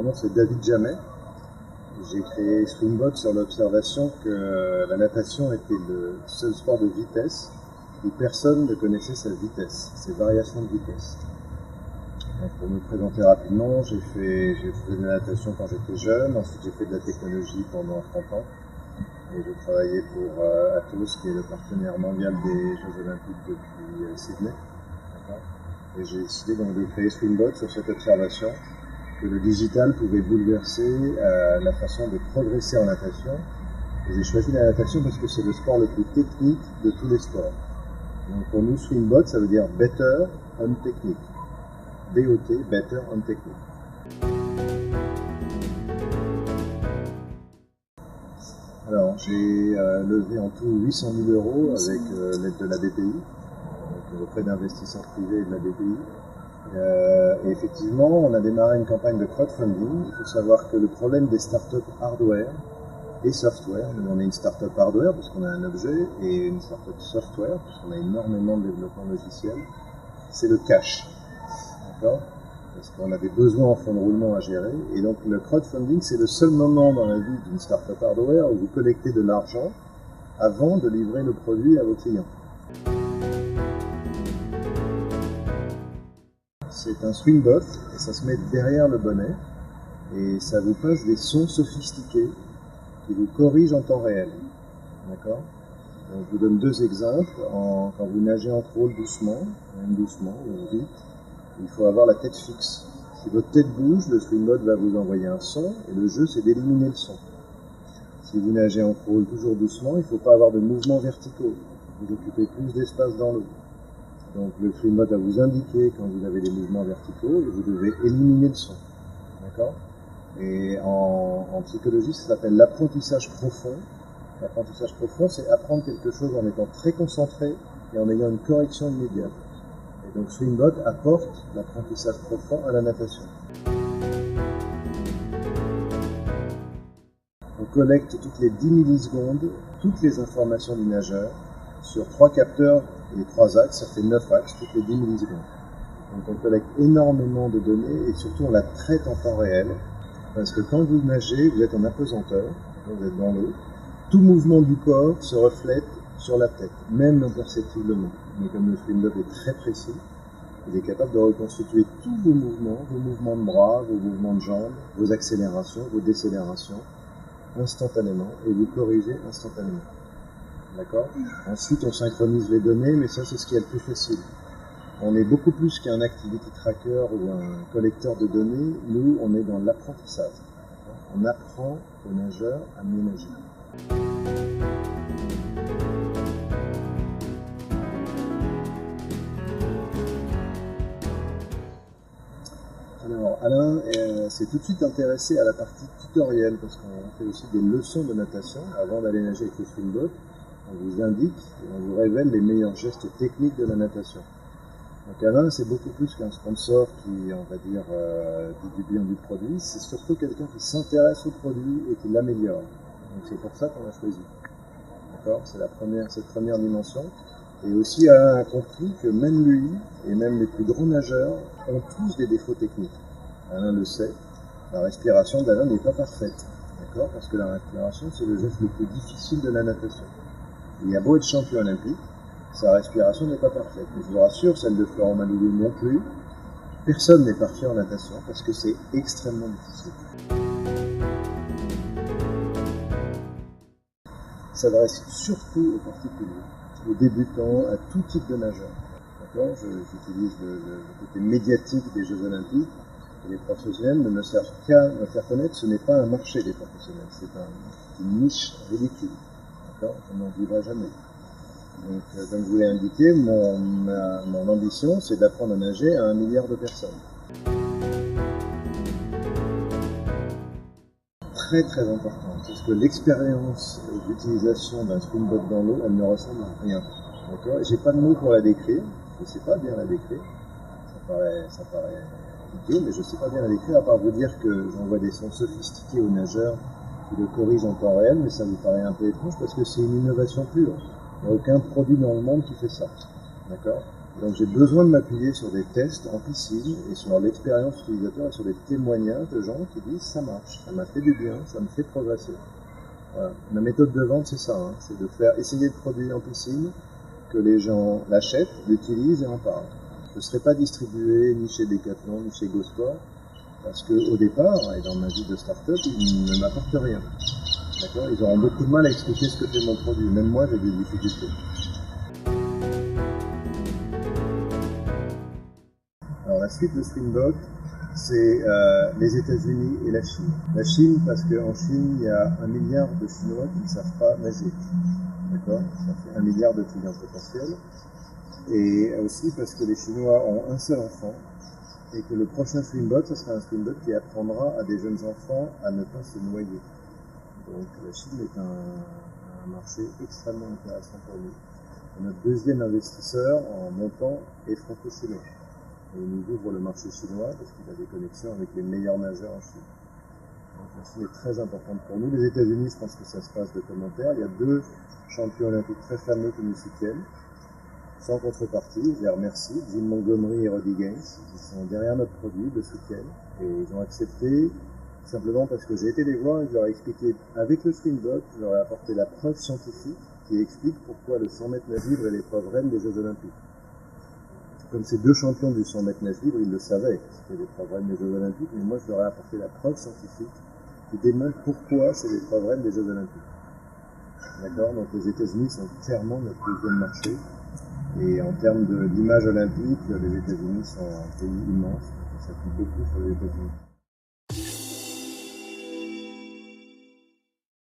Mon nom c'est David Jamet. J'ai créé Swimbot sur l'observation que la natation était le seul sport de vitesse où personne ne connaissait sa vitesse, ses variations de vitesse. Donc pour me présenter rapidement, j'ai fait de la natation quand j'étais jeune, ensuite j'ai fait de la technologie pendant 30 ans et j'ai travaillé pour Atos qui est le partenaire mondial des Jeux Olympiques depuis Sydney. Et j'ai décidé donc de créer Swimbot sur cette observation que le digital pouvait bouleverser la façon de progresser en natation. Et j'ai choisi la natation parce que c'est le sport le plus technique de tous les sports. Donc pour nous, Swimbot, ça veut dire Better on Technique. BOT, Better on Technique. Alors j'ai levé en tout 800 000 € avec l'aide de la BPI, donc auprès d'investisseurs privés et de la BPI. Et effectivement, on a démarré une campagne de crowdfunding. Il faut savoir que le problème des startups hardware et software, nous on est une startup hardware parce qu'on a un objet, et une startup software parce qu'on a énormément de développement logiciel, c'est le cash. D'accord ? Parce qu'on a des besoins en fonds de roulement à gérer. Et donc le crowdfunding, c'est le seul moment dans la vie d'une startup hardware où vous collectez de l'argent avant de livrer le produit à vos clients. C'est un Swimbot et ça se met derrière le bonnet et ça vous passe des sons sophistiqués qui vous corrigent en temps réel. D'accord ? Donc, je vous donne deux exemples. Quand vous nagez en crawl doucement, même doucement ou vite, il faut avoir la tête fixe. Si votre tête bouge, le Swimbot va vous envoyer un son et le jeu c'est d'éliminer le son. Si vous nagez en crawl toujours doucement, il ne faut pas avoir de mouvements verticaux. Vous occupez plus d'espace dans l'eau. Donc le Swimbot va vous indiquer quand vous avez des mouvements verticaux et vous devez éliminer le son. D'accord ? Et en psychologie, ça s'appelle l'apprentissage profond. L'apprentissage profond, c'est apprendre quelque chose en étant très concentré et en ayant une correction immédiate. Et donc Swimbot apporte l'apprentissage profond à la natation. On collecte toutes les 10 millisecondes toutes les informations du nageur sur 3 capteurs et 3 axes, ça fait 9 axes, toutes les 10 millisecondes. Donc on collecte énormément de données et surtout on la traite en temps réel, parce que quand vous nagez, vous êtes en apesanteur, vous êtes dans l'eau, tout mouvement du corps se reflète sur la tête, même imperceptiblement. Mais comme le Swimbot est très précis, il est capable de reconstituer tous vos mouvements de bras, vos mouvements de jambes, vos accélérations, vos décélérations, instantanément, et vous corrigez instantanément. D'accord ? Ensuite, on synchronise les données, mais ça, c'est ce qui est le plus facile. On est beaucoup plus qu'un activity tracker ou un collecteur de données. Nous, on est dans l'apprentissage. On apprend aux nageurs à mieux nager. Alors, Alain s'est tout de suite intéressé à la partie tutoriel, parce qu'on fait aussi des leçons de natation. Avant d'aller nager avec le Swimbot, on vous indique et on vous révèle les meilleurs gestes techniques de la natation. Donc Alain, c'est beaucoup plus qu'un sponsor qui, on va dire, dit du bien du produit. C'est surtout quelqu'un qui s'intéresse au produit et qui l'améliore. Donc c'est pour ça qu'on l'a choisi. D'accord ? C'est cette première dimension. Et aussi, Alain a compris que même lui, et même les plus grands nageurs, ont tous des défauts techniques. Alain le sait. La respiration d'Alain n'est pas parfaite. D'accord ? Parce que la respiration, c'est le geste le plus difficile de la natation. Il a beau être champion olympique, sa respiration n'est pas parfaite. Mais je vous rassure, celle de Florent Maloulou non plus. Personne n'est parfait en natation parce que c'est extrêmement difficile. Il s'adresse surtout aux particuliers, aux débutants, à tout type de nageurs. D'accord ? J'utilise le côté médiatique des Jeux Olympiques. Et les professionnels ne me servent qu'à me faire connaître. Ce n'est pas un marché des professionnels, c'est une niche ridicule. D'accord ? Je n'en vivrai jamais. Donc, comme je vous l'ai indiqué, mon ambition, c'est d'apprendre à nager à 1 milliard de personnes. Très très important, parce que l'expérience d'utilisation d'un Swimbot dans l'eau, elle ne ressemble à rien. D'accord ? Et j'ai pas de mots pour la décrire, je ne sais pas bien la décrire. Ça paraît idiot, mais je ne sais pas bien la décrire, à part vous dire que j'envoie des sons sophistiqués aux nageurs qui le corrigent en temps réel, mais ça vous paraît un peu étrange parce que c'est une innovation pure. Il n'y a aucun produit dans le monde qui fait ça. D'accord ? Donc j'ai besoin de m'appuyer sur des tests en piscine et sur l'expérience utilisateur et sur des témoignages de gens qui disent ça marche, ça m'a fait du bien, ça me fait progresser. Voilà. Ma méthode de vente c'est ça, hein, c'est de faire essayer de produire en piscine, que les gens l'achètent, l'utilisent et en parlent. Je ne serai pas distribué ni chez Decathlon ni chez GoSport parce qu'au départ, et dans ma vie de start-up, ils ne m'apportent rien. D'accord ? Ils auront beaucoup de mal à expliquer ce que fait mon produit. Même moi, j'ai des difficultés. Alors la suite de Streambot, c'est les États-Unis et la Chine. La Chine, parce qu'en Chine, il y a 1 milliard de Chinois qui ne savent pas nager. D'accord ? Ça fait 1 milliard de clients potentiels. Et aussi parce que les Chinois ont un seul enfant et que le prochain Streambot, ce sera un Streambot qui apprendra à des jeunes enfants à ne pas se noyer. Donc la Chine est un marché extrêmement intéressant pour nous. Et notre deuxième investisseur en montant est franco-chinois. Et il nous ouvre le marché chinois parce qu'il a des connexions avec les meilleurs nageurs en Chine. Donc la Chine est très importante pour nous. Les États-Unis, je pense que ça se passe de commentaires. Il y a 2 champions olympiques très fameux qui nous soutiennent. Sans contrepartie, je les remercie. Jim Montgomery et Roddy Gaines, ils sont derrière notre produit, le soutiennent. Et ils ont accepté simplement parce que j'ai été les voir et je leur ai expliqué, avec le Streambot, je leur ai apporté la preuve scientifique qui explique pourquoi le 100 mètres nage libre est l'épreuve reine des Jeux Olympiques. Comme ces 2 champions du 100 mètres nage libre, ils le savaient, c'était l'épreuve reine des Jeux Olympiques, mais moi je leur ai apporté la preuve scientifique qui démontre pourquoi c'est l'épreuve reine des Jeux Olympiques. D'accord ? Donc les États-Unis sont clairement notre deuxième marché. Et en termes d'image olympique, les États-Unis sont un pays immense, on s'appuie beaucoup sur les États-Unis.